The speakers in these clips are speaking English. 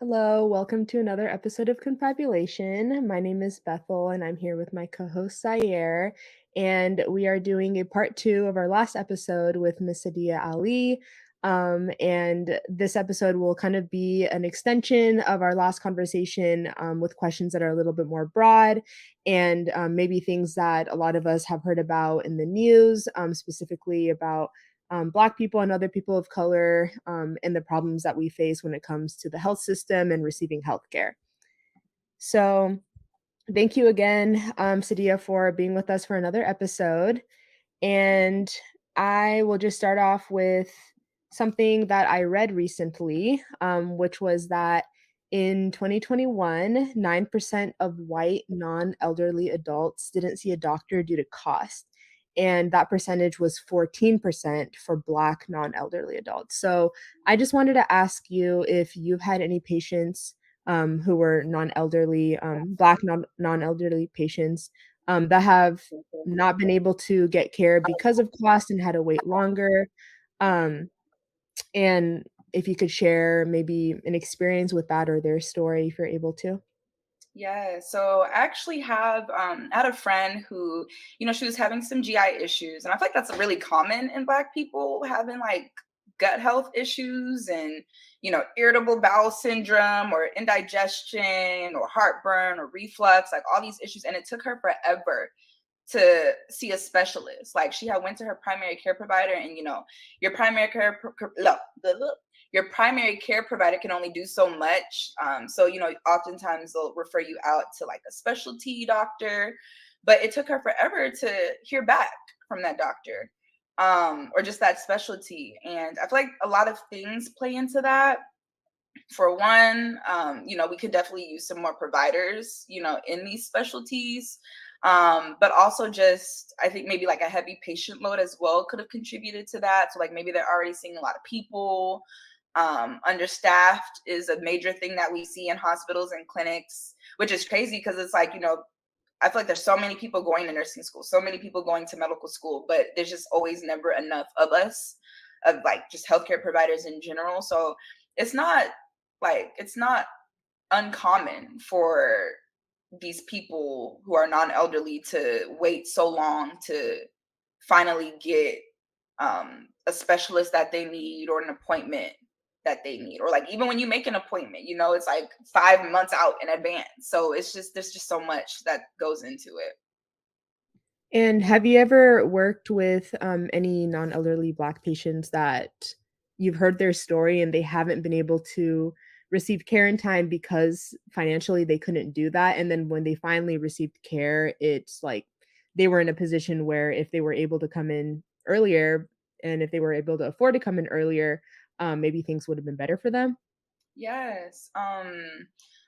Hello, welcome to another episode of Confabulation. My name is Bethel, and I'm here with my co-host Sayer, and we are doing a part two of our last episode with Miss Sadiyah Ali. And this episode will kind of be an extension of our last conversation with questions that are a little bit more broad and maybe things that a lot of us have heard about in the news, specifically about Black people and other people of color and the problems that we face when it comes to the health system and receiving healthcare. So, thank you again, Sadia, for being with us for another episode. And I will just start off with something that I read recently, which was that in 2021, 9% of white non elderly adults didn't see a doctor due to cost. And that percentage was 14% for Black non elderly adults. So I just wanted to ask you if you've had any patients who were non elderly, Black non elderly patients that have not been able to get care because of cost and had to wait longer. Um, and if you could share maybe an experience with that or their story if you're able to. Yeah, so I actually I had a friend who, she was having some GI issues, and I feel like that's really common in Black people having like gut health issues and irritable bowel syndrome or indigestion or heartburn or reflux, like all these issues, and it took her forever to see a specialist. Like she had went to her primary care provider, and your primary care your primary care provider can only do so much. So oftentimes they'll refer you out to like a specialty doctor, but it took her forever to hear back from that doctor, or just that specialty. And I feel like a lot of things play into that. For one, we could definitely use some more providers, in these specialties. But also just, I think maybe like a heavy patient load as well could have contributed to that. So like maybe they're already seeing a lot of people. Understaffed is a major thing that we see in hospitals and clinics, which is crazy because it's like, I feel like there's so many people going to nursing school, so many people going to medical school, but there's just always never enough of us, of like just healthcare providers in general. So it's not it's not uncommon for these people who are non-elderly to wait so long to finally get a specialist that they need or an appointment that they need, or like even when you make an appointment, it's like 5 months out in advance. So it's just there's just so much that goes into it. And have you ever worked with any non elderly Black patients that you've heard their story and they haven't been able to receive care in time because financially they couldn't do that? And then when they finally received care, it's like they were in a position where if they were able to come in earlier and if they were able to afford to come in earlier, maybe things would have been better for them. Yes.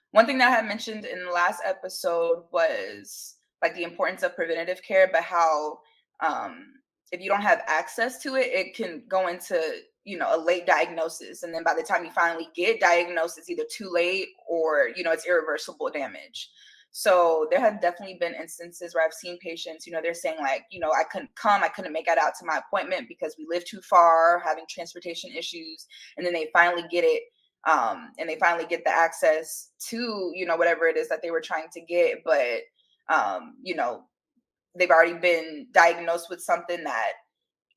One thing that I had mentioned in the last episode was like the importance of preventative care, but how um, if you don't have access to it, it can go into a late diagnosis, and then by the time you finally get diagnosed, it's either too late or it's irreversible damage. So there have definitely been instances where I've seen patients, they're saying like, I couldn't come, I couldn't make it out to my appointment because we live too far, having transportation issues, and then they finally get it, and they finally get the access to whatever it is that they were trying to get, but um, you know they've already been diagnosed with something that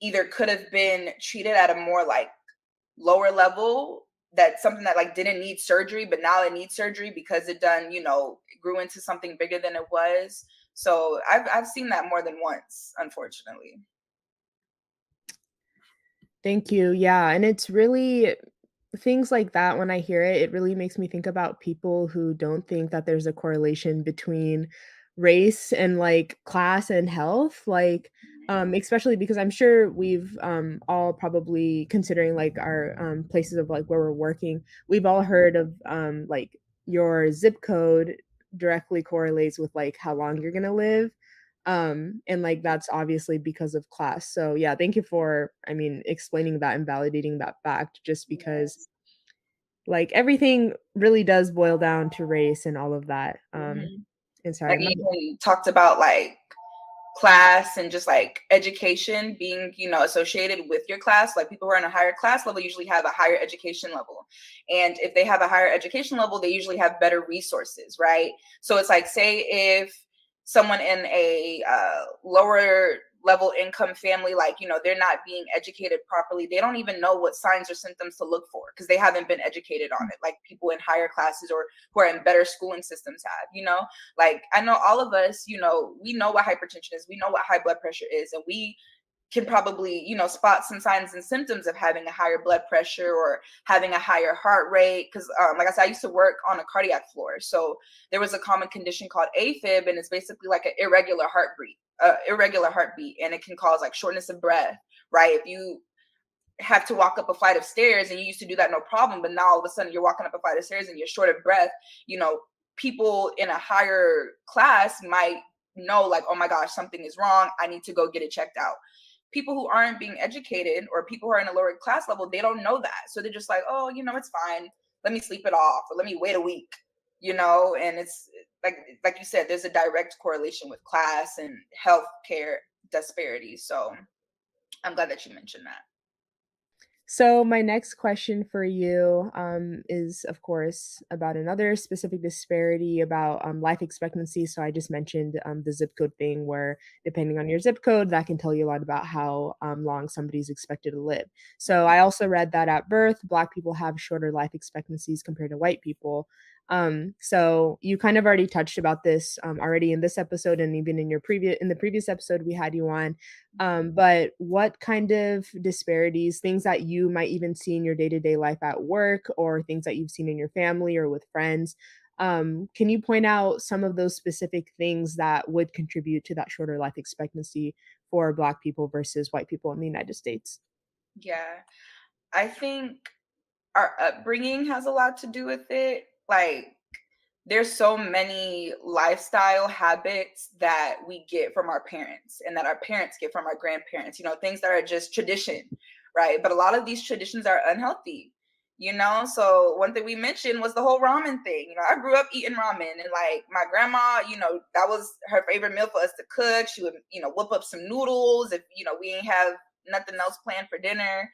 either could have been treated at a more like lower level, that something that like didn't need surgery, but now it needs surgery because it done grew into something bigger than it was. So I've seen that more than once, unfortunately. Thank you. Yeah, and it's really things like that when I hear it, it really makes me think about people who don't think that there's a correlation between race and like class and health. Like, especially because I'm sure we've all probably considering like our places of like where we're working, we've all heard of like your zip code directly correlates with like how long you're gonna live. And like that's obviously because of class. So yeah, thank you for I mean explaining that and validating that fact just because Yes. like everything really does boil down to race and all of that. Mhm. And Like sorry, he even talked about like class and just like education being, associated with your class. Like people who are in a higher class level usually have a higher education level. And if they have a higher education level, they usually have better resources, right? So it's like, say if someone in a lower level income family, like, they're not being educated properly, they don't even know what signs or symptoms to look for because they haven't been educated on it, like people in higher classes or who are in better schooling systems have. Like I know all of us, we know what hypertension is, we know what high blood pressure is, and we can probably, spot some signs and symptoms of having a higher blood pressure or having a higher heart rate. Because, like I said, I used to work on a cardiac floor. So there was a common condition called AFib, and it's basically like an irregular heartbeat, and it can cause like shortness of breath, right? If you have to walk up a flight of stairs and you used to do that no problem, but now all of a sudden you're walking up a flight of stairs and you're short of breath, people in a higher class might know like, oh my gosh, something is wrong, I need to go get it checked out. People who aren't being educated or people who are in a lower class level, they don't know that, so they're just like, oh, it's fine, let me sleep it off, or let me wait a week. And it's like you said, there's a direct correlation with class and healthcare disparities. So I'm glad that you mentioned that. So my next question for you is, of course, about another specific disparity about life expectancy. So I just mentioned the zip code thing, where depending on your zip code, that can tell you a lot about how long somebody's expected to live. So I also read that at birth, Black people have shorter life expectancies compared to white people. So you kind of already touched about this already in this episode, and even in the previous episode we had you on. But what kind of disparities, things that you might even see in your day-to-day life at work or things that you've seen in your family or with friends, can you point out some of those specific things that would contribute to that shorter life expectancy for Black people versus white people in the United States? Yeah, I think our upbringing has a lot to do with it. Like there's so many lifestyle habits that we get from our parents and that our parents get from our grandparents, things that are just tradition, right? But a lot of these traditions are unhealthy. So one thing we mentioned was the whole ramen thing. I grew up eating ramen, and like my grandma, that was her favorite meal for us to cook. She would, whip up some noodles if, we ain't have nothing else planned for dinner.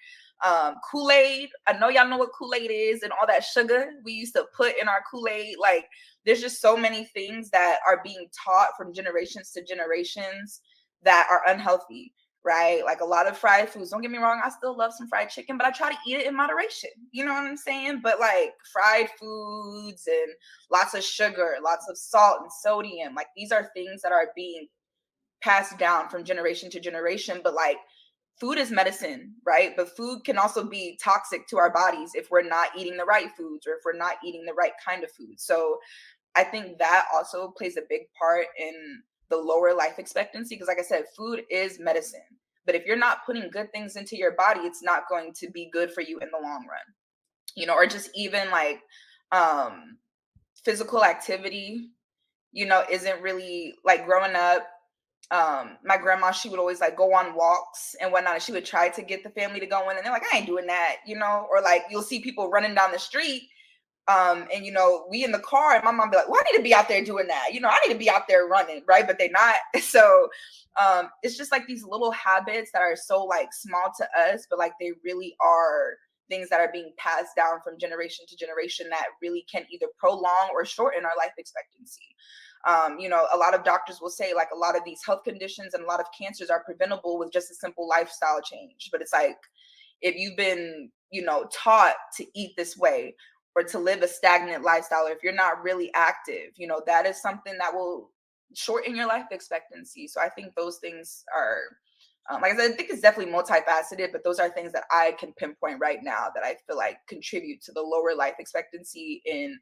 Kool-Aid, I know y'all know what Kool-Aid is, and all that sugar we used to put in our Kool-Aid. Like there's just so many things that are being taught from generations to generations that are unhealthy, right? Like a lot of fried foods. Don't get me wrong, I still love some fried chicken, but I try to eat it in moderation. You know what I'm saying? But like fried foods and lots of sugar, lots of salt and sodium, like these are things that are being passed down from generation to generation. But like food is medicine, right? But food can also be toxic to our bodies if we're not eating the right foods or if we're not eating the right kind of food. So I think that also plays a big part in the lower life expectancy because, like I said, food is medicine. But if you're not putting good things into your body, it's not going to be good for you in the long run, or just even like um, physical activity, isn't really like growing up. My grandma, she would always like go on walks and whatnot. And she would try to get the family to go in, and they're like, I ain't doing that, or like you'll see people running down the street and we in the car and my mom be like, well, I need to be out there doing that, I need to be out there running, right? But they not. So it's just like these little habits that are so like small to us, but like they really are things that are being passed down from generation to generation that really can either prolong or shorten our life expectancy. A lot of doctors will say like a lot of these health conditions and a lot of cancers are preventable with just a simple lifestyle change, but it's like if you've been taught to eat this way or to live a stagnant lifestyle, or if you're not really active, that is something that will shorten your life expectancy. So I think those things are, like I said, I think it's definitely multifaceted, but those are things that I can pinpoint right now that I feel like contribute to the lower life expectancy in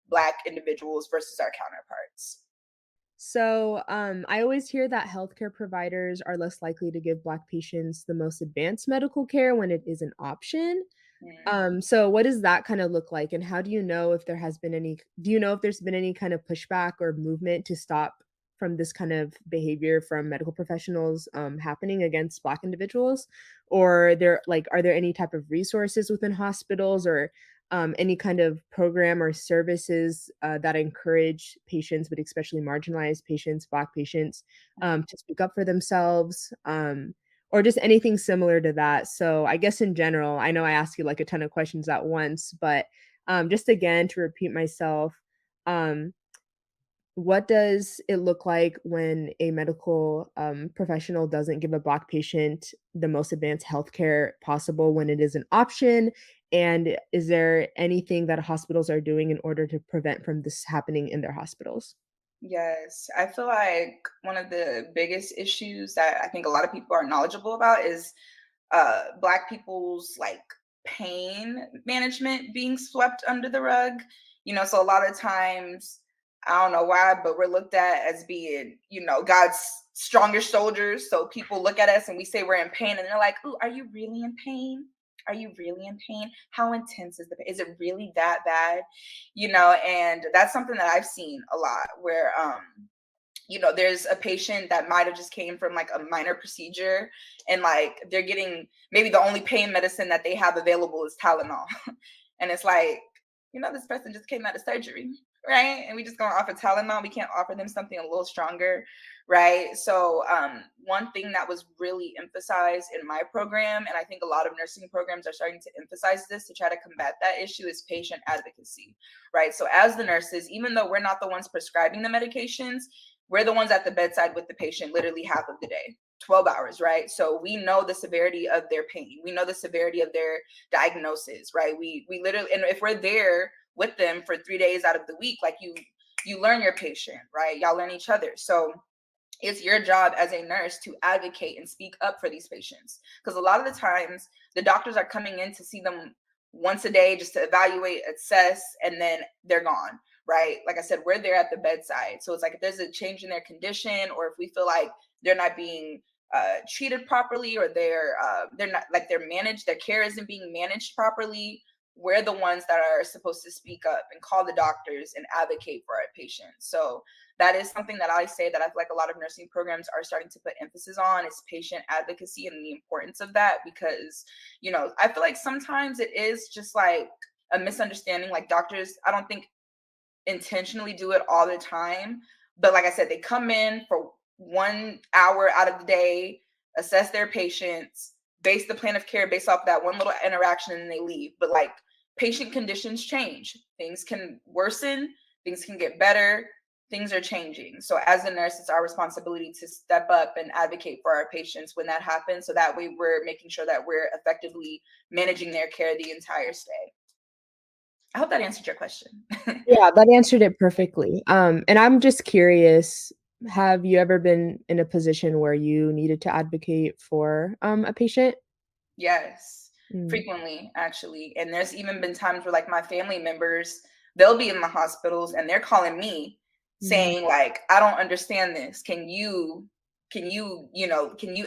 Black individuals versus our counterparts. So, I always hear that healthcare providers are less likely to give Black patients the most advanced medical care when it is an option. Mm. So what does that kind of look like? And how do you know if do you know if there's been any kind of pushback or movement to stop from this kind of behavior from medical professionals happening against Black individuals? Or are there any type of resources within hospitals or any kind of program or services that encourage patients, but especially marginalized patients, Black patients, to speak up for themselves, or just anything similar to that. So I guess in general, I know I asked you like a ton of questions at once, but just again to repeat myself, um, what does it look like when a medical professional doesn't give a Black patient the most advanced healthcare possible when it is an option? And is there anything that hospitals are doing in order to prevent from this happening in their hospitals? Yes, I feel like one of the biggest issues that I think a lot of people are knowledgeable about is Black people's like pain management being swept under the rug. So a lot of times, I don't know why, but we're looked at as being, God's strongest soldiers. So people look at us and we say we're in pain, and they're like, "Ooh, are you really in pain? Are you really in pain? How intense is the pain? Is it really that bad?" And that's something that I've seen a lot where there's a patient that might have just came from like a minor procedure, and like they're getting maybe the only pain medicine that they have available is Tylenol. And it's like, this person just came out of surgery, right? And we just going to offer Tylenol. We can't offer them something a little stronger, right? So one thing that was really emphasized in my program, and I think a lot of nursing programs are starting to emphasize this to try to combat that issue, is patient advocacy, right? So as the nurses, even though we're not the ones prescribing the medications, we're the ones at the bedside with the patient literally half of the day, 12 hours, right? So we know the severity of their pain. We know the severity of their diagnosis, right? We literally, and if we're there with them for 3 days out of the week, like you learn your patient, right? Y'all learn each other. So it's your job as a nurse to advocate and speak up for these patients, because a lot of the times the doctors are coming in to see them once a day just to evaluate, assess, and then they're gone, right? Like I said, we're there at the bedside. So it's like if there's a change in their condition, or if we feel like they're not being treated properly, or they're not, like, they're managed, their care isn't being managed properly, we're the ones that are supposed to speak up and call the doctors and advocate for our patients. So that is something that I say that I feel like a lot of nursing programs are starting to put emphasis on, is patient advocacy and the importance of that. Because, I feel like sometimes it is just like a misunderstanding. Like doctors, I don't think intentionally do it all the time. But like I said, they come in for 1 hour out of the day, assess their patients, base the plan of care based off that one little interaction, and then they leave. But like, patient conditions change, things can worsen, things can get better, things are changing. So as a nurse, it's our responsibility to step up and advocate for our patients when that happens. So that way we're making sure that we're effectively managing their care the entire stay. I hope that answered your question. Yeah, that answered it perfectly. And I'm just curious, have you ever been in a position where you needed to advocate for a patient? Yes, Mm, frequently actually. And there's even been times where like my family members, they'll be in the hospitals and they're calling me mhm, saying like, "I don't understand this. can you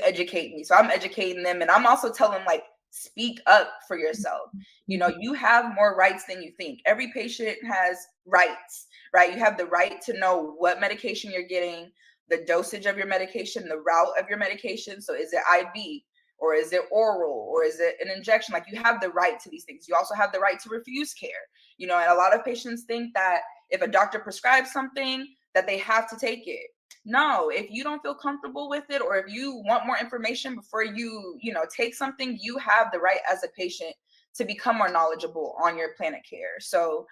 educate me?" So I'm educating them, and I'm also telling them like, speak up for yourself. mhm, You have more rights than you think. Every patient has rights, right? You have the right to know what medication you're getting, the dosage of your medication, the route of your medication. So is it IV? Or is it oral, or is it an injection? Like, you have the right to these things. You also have the right to refuse care. And a lot of patients think that if a doctor prescribes something, that they have to take it. No, if you don't feel comfortable with it, or if you want more information before you take something, you have the right as a patient to become more knowledgeable on your plan of care. So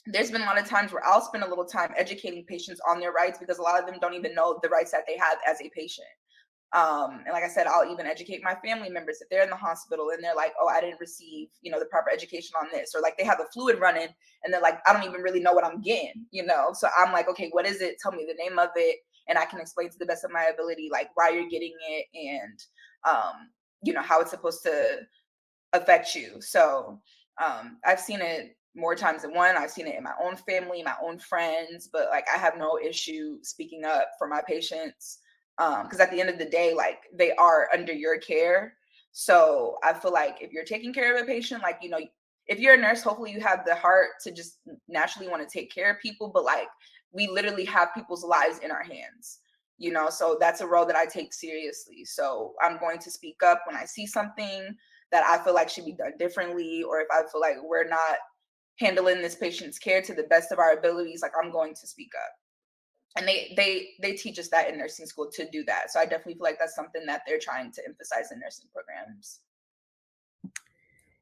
there's been a lot of times where I'll spend a little time educating patients on their rights, because a lot of them don't even know the rights that they have as a patient. And like I said, I'll even educate my family members if they're in the hospital and they're like, "Oh, I didn't receive, the proper education on this," or like they have a fluid running and they're like, "I don't even really know what I'm getting." So I'm like, "Okay, what is it? Tell me the name of it." And I can explain to the best of my ability, like, why you're getting it, and, how it's supposed to affect you. So I've seen it more times than one. I've seen it in my own family, my own friends, but like, I have no issue speaking up for my patients, because at the end of the day, like, they are under your care. So I feel like if you're taking care of a patient, like, if you're a nurse, hopefully you have the heart to just naturally want to take care of people. But like, we literally have people's lives in our hands. So that's a role that I take seriously. So I'm going to speak up when I see something that I feel like should be done differently, or if I feel like we're not handling this patient's care to the best of our abilities, like I'm going to speak up. And they teach us that in nursing school to do that. So I definitely feel like that's something that they're trying to emphasize in nursing programs.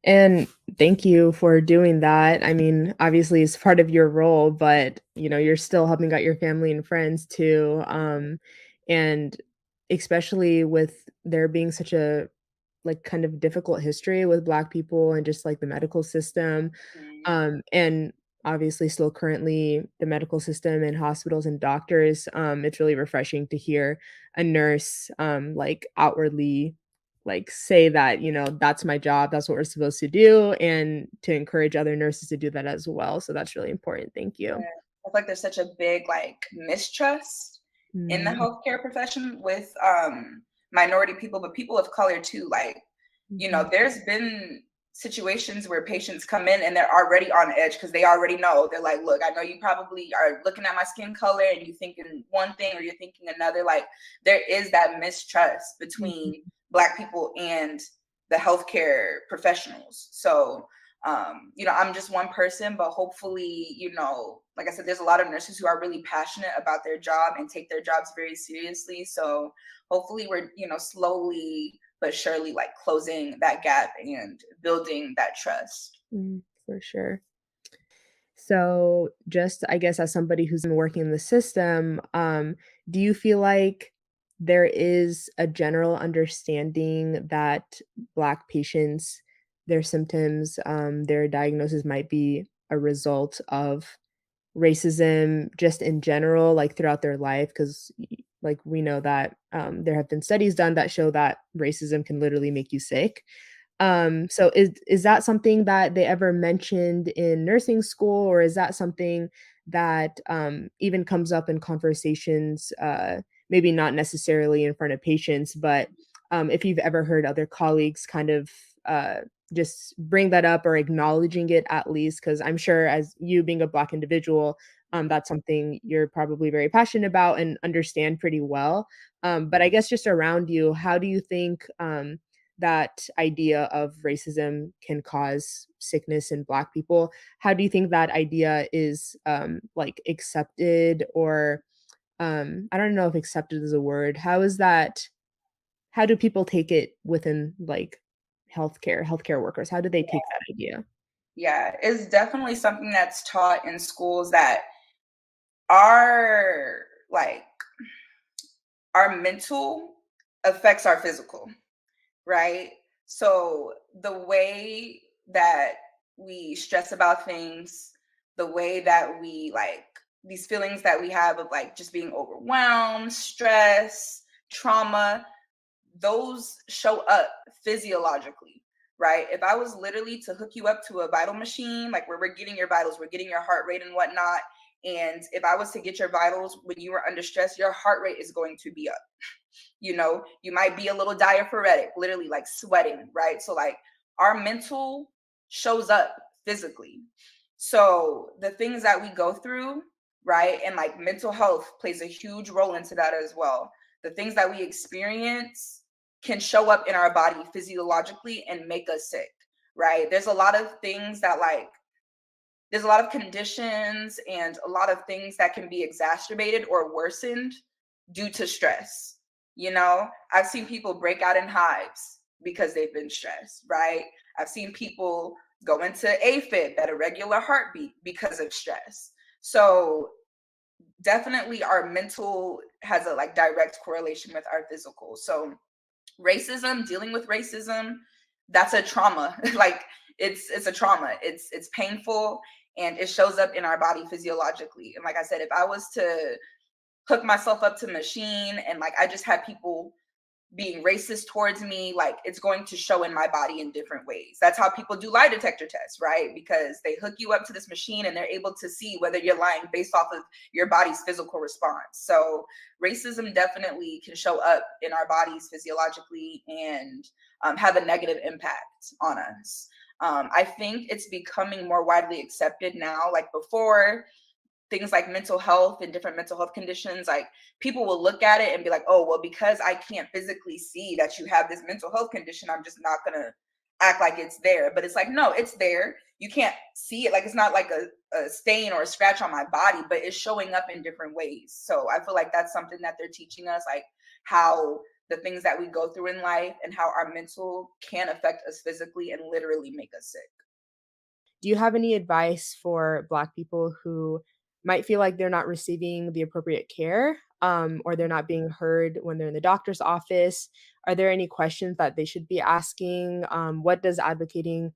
And thank you for doing that. I mean, obviously it's part of your role, but you're still helping out your family and friends too. And especially with there being such a like kind of difficult history with Black people and just like the medical system. Mm, And obviously still currently the medical system and hospitals and doctors, it's really refreshing to hear a nurse like outwardly like say that, that's my job, that's what we're supposed to do, and to encourage other nurses to do that as well. So that's really important. Thank yeah. you. I feel like there's such a big like mistrust in the Mm, healthcare profession with minority people, but people of color too. Like, mhm, there's been situations where patients come in and they're already on edge because they already know. They're like, look, I know you probably are looking at my skin color and you thinking one thing or you're thinking another. Like, there is that mistrust mhm, between Black people and the healthcare professionals. So I'm just one person, but hopefully, like I said, there's a lot of nurses who are really passionate about their job and take their jobs very seriously. So hopefully we're, slowly but surely like closing that gap and building that trust. for sure. So, just I guess as somebody who's been working in the system, do you feel like there is a general understanding that Black patients, their symptoms, their diagnosis might be a result of racism just in general, like throughout their life? Because, like, we know that there have been studies done that show that racism can literally make you sick. So is that something that they ever mentioned in nursing school, or is that something that, even comes up in conversations, maybe not necessarily in front of patients, but, if you've ever heard other colleagues kind of, just bring that up or acknowledging it at least? Because 'cause I'm sure as you being a Black individual, that's something you're probably very passionate about and understand pretty well. But I guess just around you, how do you think, that idea of racism can cause sickness in Black people? How do you think that idea is, like, accepted, or, I don't know if accepted is a word. How do people take it within, like, healthcare workers? How do they take that idea? Yeah, it's definitely something that's taught in schools that our like our mental affects our physical, right? So the way that we stress about things, the way that we like these feelings that we have of like just being overwhelmed, stress, trauma, those show up physiologically, right? If I was literally to hook you up to a vital machine, like where we're getting your vitals, we're getting your heart rate and whatnot. And if I was to get your vitals when you were under stress, your heart rate is going to be up. You might be a little diaphoretic, literally like sweating, right? So like our mental shows up physically. So the things that we go through, right? And like mental health plays a huge role into that as well. The things that we experience can show up in our body physiologically and make us sick, right? There's a lot of things that like there's a lot of conditions and a lot of things that can be exacerbated or worsened due to stress. I've seen people break out in hives because they've been stressed, right? I've seen people go into AFib at a regular heartbeat because of stress. So definitely our mental has a like direct correlation with our physical. So racism, dealing with racism, that's a trauma. Like it's a trauma. It's painful and it shows up in our body physiologically. And like I said, if I was to hook myself up to machine and like I just had people being racist towards me, like it's going to show in my body in different ways. That's how people do lie detector tests, right? Because they hook you up to this machine and they're able to see whether you're lying based off of your body's physical response. So racism definitely can show up in our bodies physiologically and have a negative impact on us. I think it's becoming more widely accepted now. Like before, things like mental health and different mental health conditions, like people will look at it and be like, oh, well, because I can't physically see that you have this mental health condition, act like it's there, but it's like, no, it's there. You can't see it. Like, it's not like a stain or a scratch on my body, but it's showing up in different ways. So I feel like that's something that they're teaching us, like how the things that we go through in life and how our mental can affect us physically and literally make us sick. Do you have any advice for Black people who might feel like they're not receiving the appropriate care, or they're not being heard when they're in the doctor's office? Are there any questions that they should be asking? What does advocating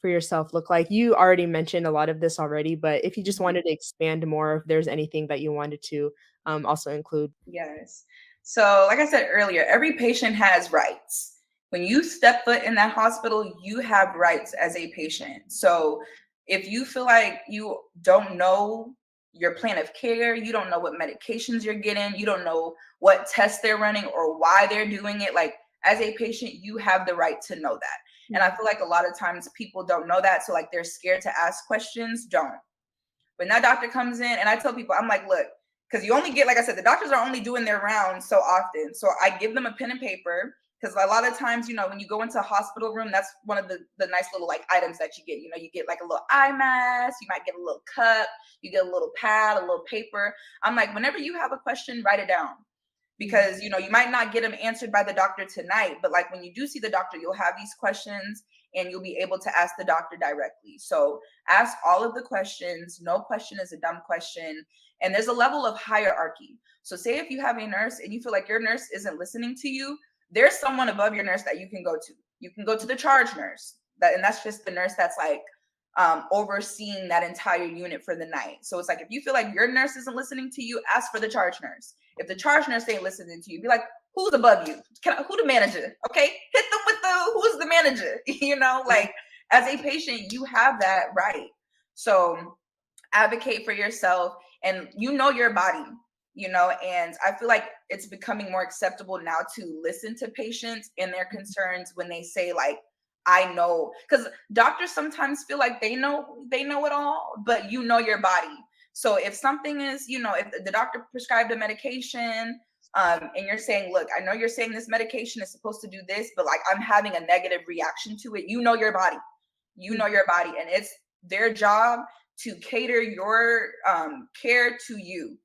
for yourself look like? You already mentioned a lot of this already, but if you just Mhm. wanted to expand more, if there's anything that you wanted to also include. Yes. So, like I said earlier, every patient has rights. When you step foot in that hospital, you have rights as a patient. So, if you feel like you don't know your plan of care, you don't know what medications you're getting, you don't know what tests they're running or why they're doing it, like as a patient, you have the right to know that. And I feel like a lot of times people don't know that. So, like, they're scared to ask questions. Don't. When that doctor comes in, and I tell people, I'm like, look, because you only get, like I said, the doctors are only doing their rounds so often. So I give them a pen and paper because a lot of times, when you go into a hospital room, that's one of the nice little like items that you get. You get like a little eye mask, you might get a little cup, you get a little pad, a little paper. I'm like, whenever you have a question, write it down because you might not get them answered by the doctor tonight, but like when you do see the doctor, you'll have these questions and you'll be able to ask the doctor directly. So ask all of the questions. No question is a dumb question. And there's a level of hierarchy. So say if you have a nurse and you feel like your nurse isn't listening to you, there's someone above your nurse that you can go to. You can go to the charge nurse. And that's just the nurse that's like overseeing that entire unit for the night. So it's like if you feel like your nurse isn't listening to you, ask for the charge nurse. If the charge nurse ain't listening to you, be like, who's above you? Who the manager? Okay, hit them with the who's the manager. Like as a patient, you have that right. So advocate for yourself, and your body. And I feel like it's becoming more acceptable now to listen to patients and their concerns when they say like, I know, because doctors sometimes feel like they know it all, but your body. So if something is, if the doctor prescribed a medication, and you're saying, look, I know you're saying this medication is supposed to do this, but like I'm having a negative reaction to it, your body. Your body, and it's their job to cater your care to you,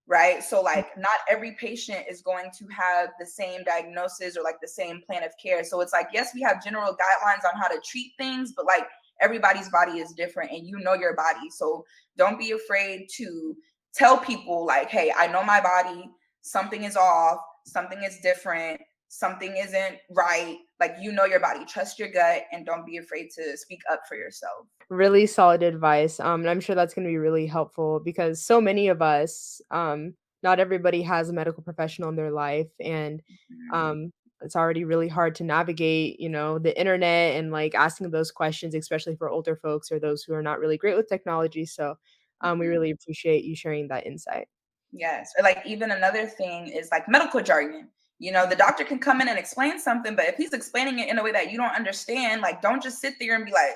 right? So like not every patient is going to have the same diagnosis or like the same plan of care. So it's like, yes, we have general guidelines on how to treat things, but like everybody's body is different and your body. So don't be afraid to tell people like, hey, I know my body, something is off, something is different, something isn't right. Like your body, trust your gut, and don't be afraid to speak up for yourself. Really solid advice, and I'm sure that's gonna be really helpful because so many of us, not everybody has a medical professional in their life, and, Mhm. um, it's already really hard to navigate, the internet and, like, asking those questions, especially for older folks or those who are not really great with technology, so, we Mhm. really appreciate you sharing that insight. Yes. Or like even another thing is like medical jargon. The doctor can come in and explain something, but if he's explaining it in a way that you don't understand, like don't just sit there and be like,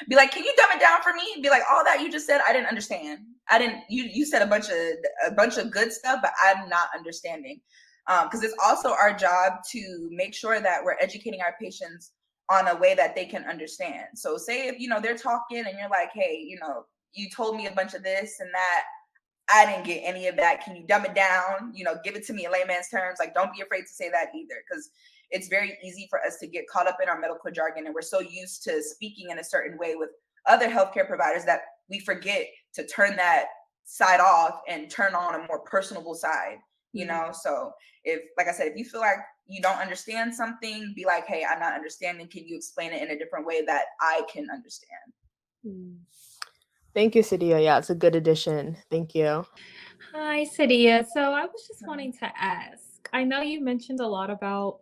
be like, can you dumb it down for me? Be like, all that you just said, I didn't understand. I didn't. You said a bunch of good stuff, but I'm not understanding. Because it's also our job to make sure that we're educating our patients on a way that they can understand. So say if they're talking and you're like, hey, you told me a bunch of this and that, I didn't get any of that. Can you dumb it down? Give it to me in layman's terms. Like, don't be afraid to say that either, because it's very easy for us to get caught up in our medical jargon. And we're so used to speaking in a certain way with other healthcare providers that we forget to turn that side off and turn on a more personable side. So, if, like I said, if you feel like you don't understand something, be like, hey, I'm not understanding. Can you explain it in a different way that I can understand? Mm. Thank you, Sadia, yeah, it's a good addition. Thank you. Hi, Sadiyah. So I was just Um, wanting to ask. I know you mentioned a lot about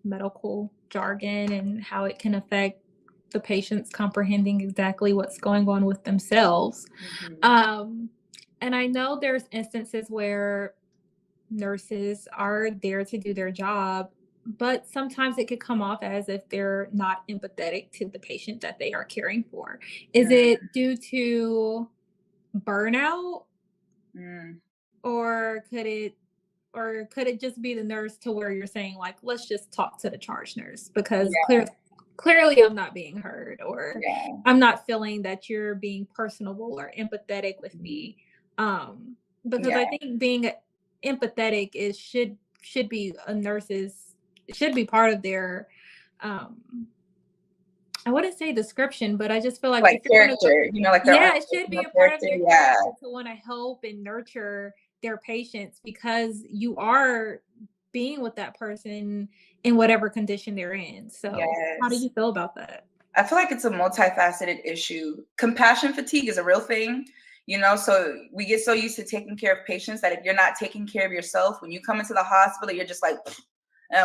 medical jargon and how it can affect the patients comprehending exactly what's going on with themselves. mhm. Um, and I know there's instances where nurses are there to do their job, but sometimes it could come off as if they're not empathetic to the patient that they are caring for. Is it due to burnout, Mm, or could it just be the nurse to where you're saying like let's just talk to the charge nurse because clear yeah. clearly I'm not being heard, or Yeah. I'm not feeling that you're being personable or empathetic with me. Because I Yeah. think being empathetic is should be a nurse's, should be part of their um I wouldn't say description, but I just feel like Like if you're gonna go, character, like their yeah, it should be organizational a part of character. their Yeah. character to want to help and nurture their patients, because you are being with that person in whatever condition they're in. So, how do Yes. you feel about that? I feel like it's a multifaceted issue. Compassion fatigue is a real thing, so we get so used to taking care of patients that if you're not taking care of yourself, when you come into the hospital, you're just like,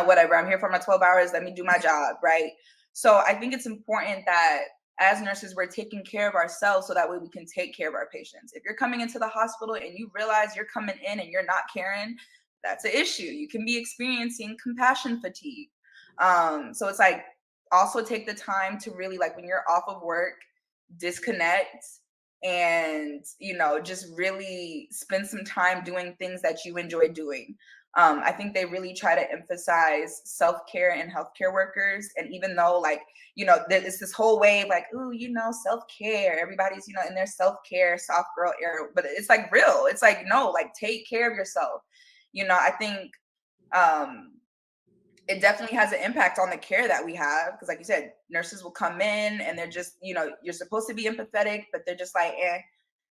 whatever, I'm here for my 12 hours, let me do my job, right? So I think it's important that as nurses, we're taking care of ourselves so that way we can take care of our patients. If you're coming into the hospital and you realize you're coming in and you're not caring, that's an issue. You can be experiencing compassion fatigue. So it's like, also take the time to really, like, when you're off of work, disconnect and just really spend some time doing things that you enjoy doing. I think they really try to emphasize self-care in healthcare workers. And even though, like, it's this whole wave, like, ooh, self-care, everybody's, in their self-care, soft girl era, but it's like real. It's like, no, like, take care of yourself. I think it definitely has an impact on the care that we have. Because like you said, nurses will come in and they're just, you're supposed to be empathetic, but they're just like, eh.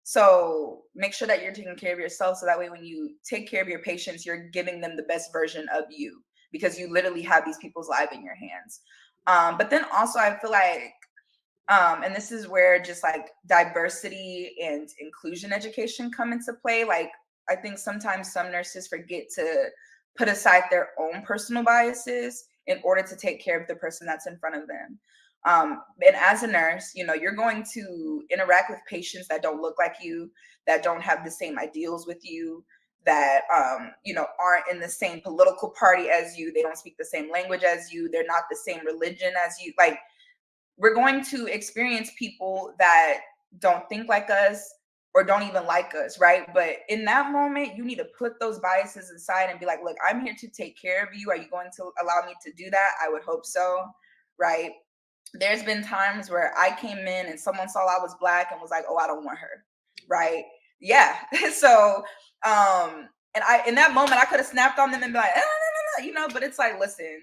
So make sure that you're taking care of yourself. So that way, when you take care of your patients, you're giving them the best version of you, because you literally have these people's lives in your hands. But then also I feel like, and this is where just like diversity and inclusion education come into play. Like, I think sometimes some nurses forget to put aside their own personal biases in order to take care of the person that's in front of them. And as a nurse, you're going to interact with patients that don't look like you, that don't have the same ideals with you, that aren't in the same political party as you, they don't speak the same language as you, they're not the same religion as you. Like, we're going to experience people that don't think like us or don't even like us, right? But in that moment, you need to put those biases aside and be like, look, I'm here to take care of you. Are you going to allow me to do that? I would hope so, right? There's been times where I came in and someone saw I was Black and was like, oh, I don't want her, right? Yeah. So, and in that moment, I could have snapped on them and be like, but it's like, listen,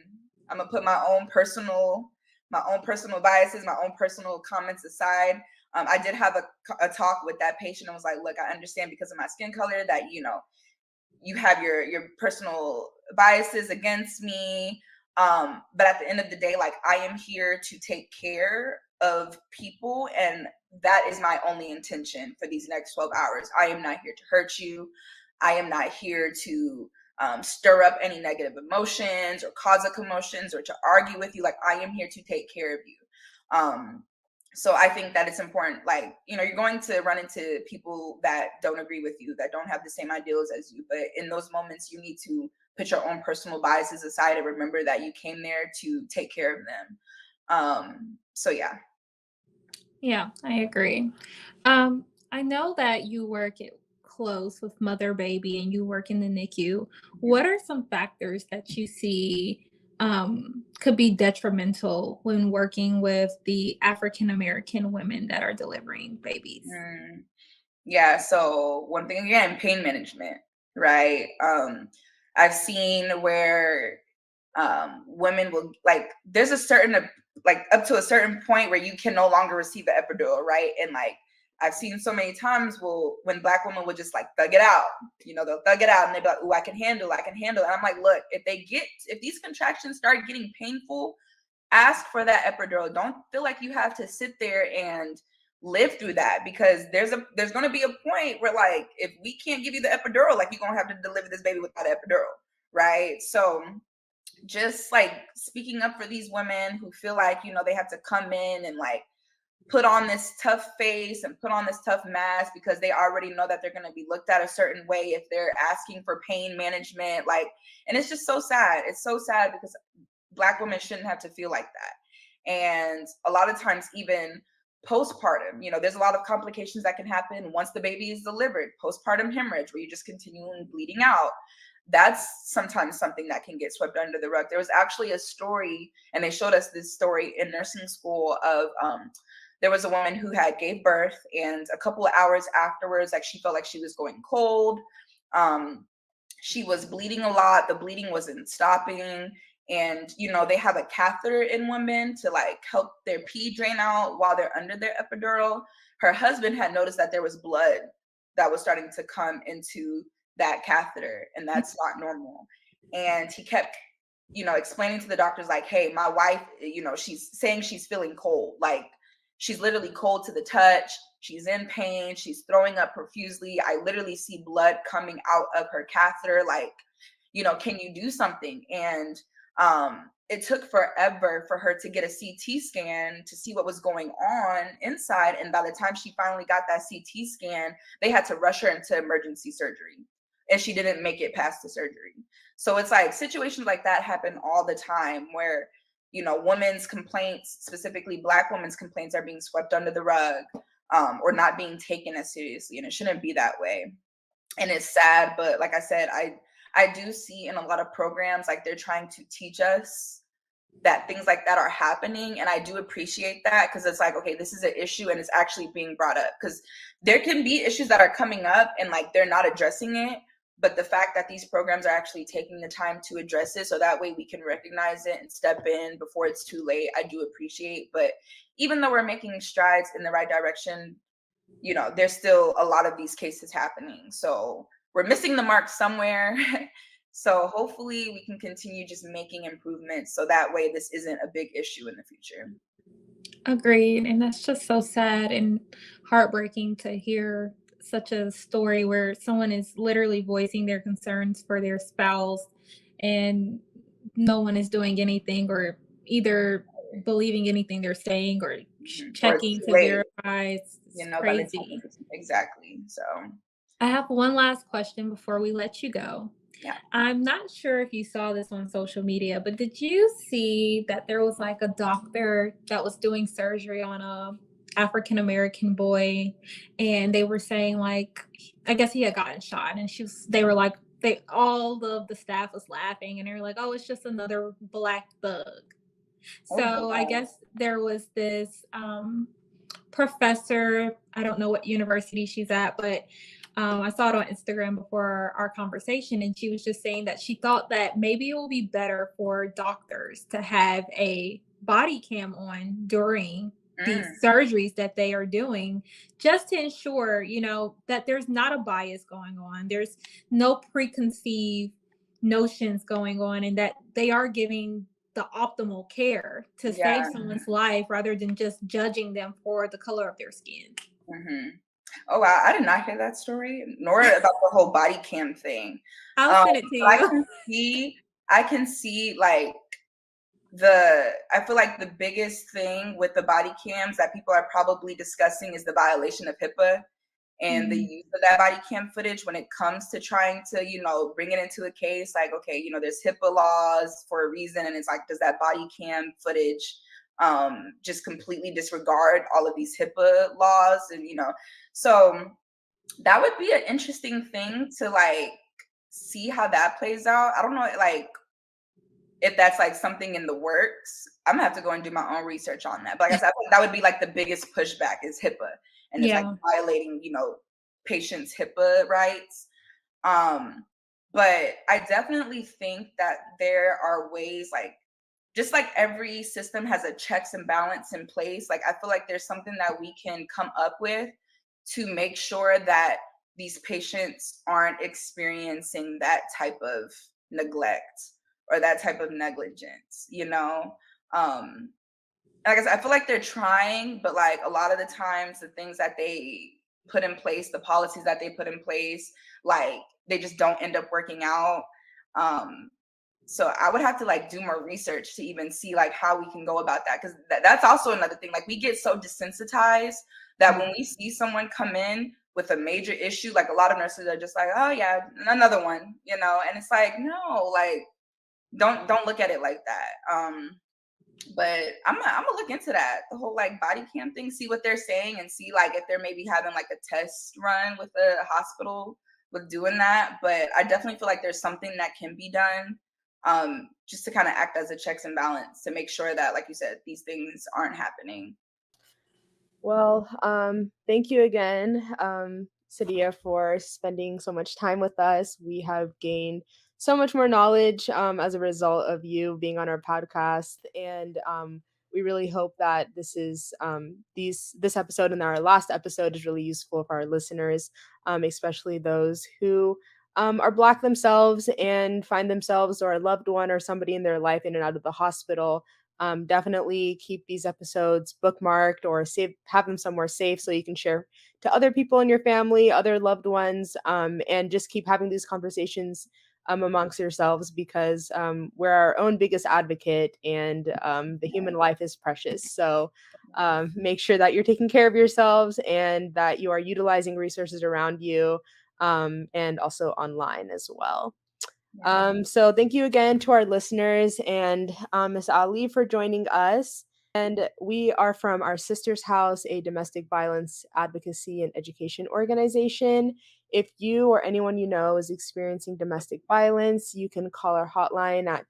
I'm gonna put my own personal biases, my own personal comments aside. I did have a talk with that patient and was like, look, I understand because of my skin color that, you have your personal biases against me. But at the end of the day, like, I am here to take care of people, and that is my only intention for these next 12 hours. I am not here to hurt you. I am not here to stir up any negative emotions or cause a commotions or to argue with you. Like, I am here to take care of you. So I think that it's important, like, you're going to run into people that don't agree with you, that don't have the same ideals as you. But in those moments, you need to put your own personal biases aside and remember that you came there to take care of them. So yeah. Yeah, I agree. Um, I know that you work close with mother baby and you work in the NICU. What are some factors that you see could be detrimental when working with the African American women that are delivering babies? Mm. Yeah, so one thing again, pain management, right? I've seen where women will, like, there's a certain, like, up to a certain point where you can no longer receive the epidural, right? And like, I've seen so many times, when Black women would just like thug it out, they'll thug it out and they'll be like, "Ooh, I can handle, I can handle." And I'm like, look, if these contractions start getting painful, ask for that epidural. Don't feel like you have to sit there and live through that, because there's going to be a point where, like, if we can't give you the epidural, like, you're going to have to deliver this baby without an epidural, right? So just like speaking up for these women who feel like, they have to come in and like put on this tough face and put on this tough mask because they already know that they're going to be looked at a certain way if they're asking for pain management. Like, and it's just so sad. It's so sad because Black women shouldn't have to feel like that. And a lot of times, even postpartum, there's a lot of complications that can happen once the baby is delivered. Postpartum hemorrhage, where you just continue bleeding out. That's sometimes something that can get swept under the rug. There was actually a story, and they showed us this story in nursing school of there was a woman who had gave birth, and a couple of hours afterwards, like, she felt like she was going cold. She was bleeding a lot. The bleeding wasn't stopping. And, they have a catheter in women to like help their pee drain out while they're under their epidural. Her husband had noticed that there was blood that was starting to come into that catheter, and that's not normal. And he kept, explaining to the doctors, like, hey, my wife, she's saying she's feeling cold. Like, she's literally cold to the touch. She's in pain. She's throwing up profusely. I literally see blood coming out of her catheter. Like, can you do something? And it took forever for her to get a CT scan to see what was going on inside. And by the time she finally got that CT scan, they had to rush her into emergency surgery, and she didn't make it past the surgery. So it's like situations like that happen all the time where, women's complaints, specifically Black women's complaints, are being swept under the rug, or not being taken as seriously. And it shouldn't be that way. And it's sad, but like I said, I do see in a lot of programs, like, they're trying to teach us that things like that are happening. And I do appreciate that, because it's like, okay, this is an issue and it's actually being brought up, because there can be issues that are coming up and like they're not addressing it. But the fact that these programs are actually taking the time to address it, so that way we can recognize it and step in before it's too late, I do appreciate. But even though we're making strides in the right direction, there's still a lot of these cases happening. So we're missing the mark somewhere. So hopefully we can continue just making improvements, so that way this isn't a big issue in the future. Agreed. And that's just so sad and heartbreaking to hear such a story where someone is literally voicing their concerns for their spouse and no one is doing anything, or either believing anything they're saying, or checking to verify. It's crazy. Exactly. So I have one last question before we let you go. yeah. I'm not sure if you saw this on social media, but did you see that there was like a doctor that was doing surgery on a African American boy, and they were saying, like, I guess he had gotten shot, and they were like, all of the staff was laughing, and they were like, oh, it's just another Black thug. So I guess there was this professor, I don't know what university she's at, but I saw it on Instagram before our conversation, and she was just saying that she thought that maybe it will be better for doctors to have a body cam on during these surgeries that they are doing, just to ensure, that there's not a bias going on. There's no preconceived notions going on, and that they are giving the optimal care to save someone's life, rather than just judging them for the color of their skin. Oh wow, I did not hear that story, nor about the whole body cam thing. I'll send it to you. I can see like I feel like the biggest thing with the body cams that people are probably discussing is the violation of HIPAA and the use of that body cam footage when it comes to trying to, bring it into a case. Like, okay, there's HIPAA laws for a reason. And it's like, does that body cam footage just completely disregard all of these HIPAA laws? And, so that would be an interesting thing to like see how that plays out. I don't know, like, if that's like something in the works. I'm gonna have to go and do my own research on that. But like I said, I think that would be like the biggest pushback is HIPAA, and it's like violating, patients' HIPAA rights. But I definitely think that there are ways, like, just like every system has a checks and balance in place. Like, I feel like there's something that we can come up with to make sure that these patients aren't experiencing that type of neglect or that type of negligence, like I said, I feel like they're trying, but like a lot of the times the things that they put in place, the policies that they put in place, like they just don't end up working out. So I would have to like do more research to even see like how we can go about that. Cause that's also another thing. Like we get so desensitized that when we see someone come in with a major issue, like a lot of nurses are just like, oh yeah, another one, and it's like, no, like, don't look at it like that. But I'm gonna look into that, the whole like body cam thing, see what they're saying, and see like if they're maybe having like a test run with the hospital with doing that. But I definitely feel like there's something that can be done, just to kind of act as a checks and balance to make sure that, like you said, these things aren't happening. Well, thank you again, Sadiyah, for spending so much time with us. We have gained so much more knowledge as a result of you being on our podcast, and we really hope that this episode and our last episode is really useful for our listeners, especially those who are Black themselves and find themselves or a loved one or somebody in their life in and out of the hospital. Definitely keep these episodes bookmarked or have them somewhere safe so you can share to other people in your family, other loved ones, and just keep having these conversations amongst yourselves because we're our own biggest advocate and the human life is precious. So make sure that you're taking care of yourselves and that you are utilizing resources around you and also online as well. Yeah. So thank you again to our listeners and Ms. Ali for joining us. And we are from our Sister's House, a domestic violence advocacy and education organization. If you or anyone you know is experiencing domestic violence, you can call our hotline at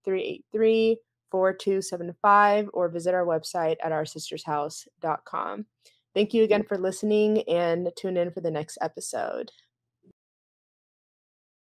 253-383-4275 or visit our website at oursistershouse.com. Thank you again for listening and tune in for the next episode.